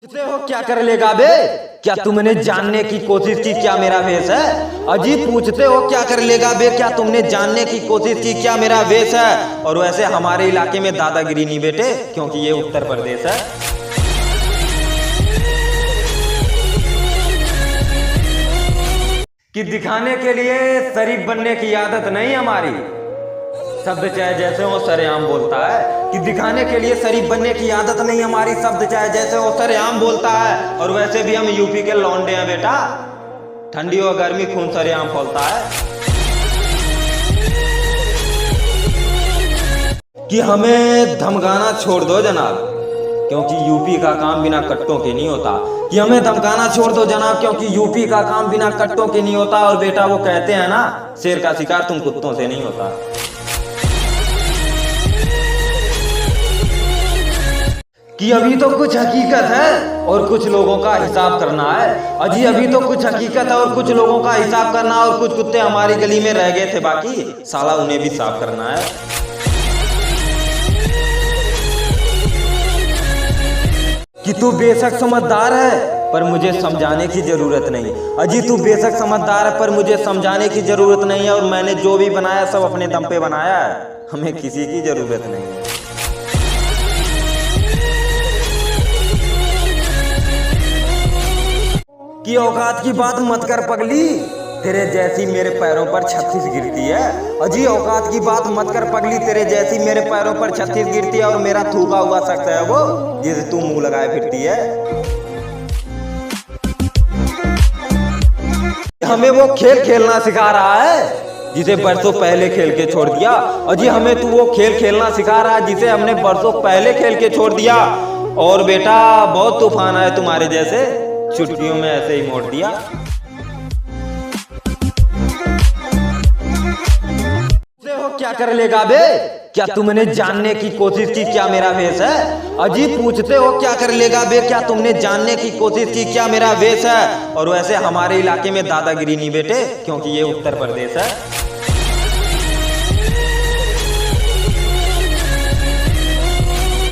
पूछते हो क्या कर लेगा बे? क्या तुमने जानने की कोशिश की क्या मेरा वेश है? अजी पूछते हो क्या कर लेगा बे? क्या तुमने जानने की कोशिश की क्या मेरा वेश है? और वैसे हमारे इलाके में दादागिरी नहीं बेटे, क्योंकि ये उत्तर प्रदेश है। कि दिखाने के लिए शरीफ बनने की आदत नहीं हमारी, शब्द चाहे जैसे हो सरेआम बोलता है। कि दिखाने के लिए शरीफ बनने की आदत नहीं हमारी, शब्द चाहे जैसे हो सरेआम बोलता है। और वैसे भी हम यूपी के लौंडे हैं बेटा, ठंडी और गर्मी खून सरेआम खोलता है। कि हमें धमकाना छोड़ दो जनाब, क्योंकि यूपी का काम बिना कट्टों के नहीं होता। कि हमें धमकाना छोड़ दो जनाब, क्योंकि यूपी का काम बिना कट्टों के नहीं होता। और बेटा वो कहते हैं ना, शेर का शिकार तुम कुत्तों से नहीं होता। कि अभी तो कुछ हकीकत है और कुछ लोगों का हिसाब करना है। अजी अभी तो कुछ हकीकत है और कुछ लोगों का हिसाब करना। और कुछ कुत्ते हमारी गली में रह गए थे बाकी, साला उन्हें भी साफ करना है। कि तू बेशक समझदार है पर मुझे समझाने की जरूरत नहीं। अजी तू बेशक समझदार है पर मुझे समझाने की जरूरत नहीं है। और मैंने जो भी बनाया सब अपने दम पे बनाया है, हमें किसी की जरूरत नहीं है। कि औकात की बात मत कर पगली, तेरे जैसी मेरे पैरों पर 36 गिरती है। अजी औकात की बात मत कर पगली, तेरे जैसी मेरे पैरों पर 36 गिरती है। और मेरा थूका हुआ शख्स है वो, जिसे तू मुंह लगाए फिरती है। हमें वो खेल खेलना सिखा रहा है जिसे बरसों पहले खेल के छोड़ दिया। अजी हमें तू वो खेल खेलना सिखा रहा है जिसे हमने बरसों पहले खेल के छोड़ दिया। और बेटा बहुत तूफान है तुम्हारे जैसे, छुट्टियों में ऐसे ही मोड़ दिया। हो क्या कर लेगा बे? क्या तुमने जानने की कोशिश की क्या मेरा वेश है? अजी पूछते हो क्या कर लेगा बे? क्या तुमने जानने की कोशिश की क्या मेरा वेश है? और वैसे हमारे इलाके में दादागिरी नहीं बेटे, क्योंकि ये उत्तर प्रदेश है।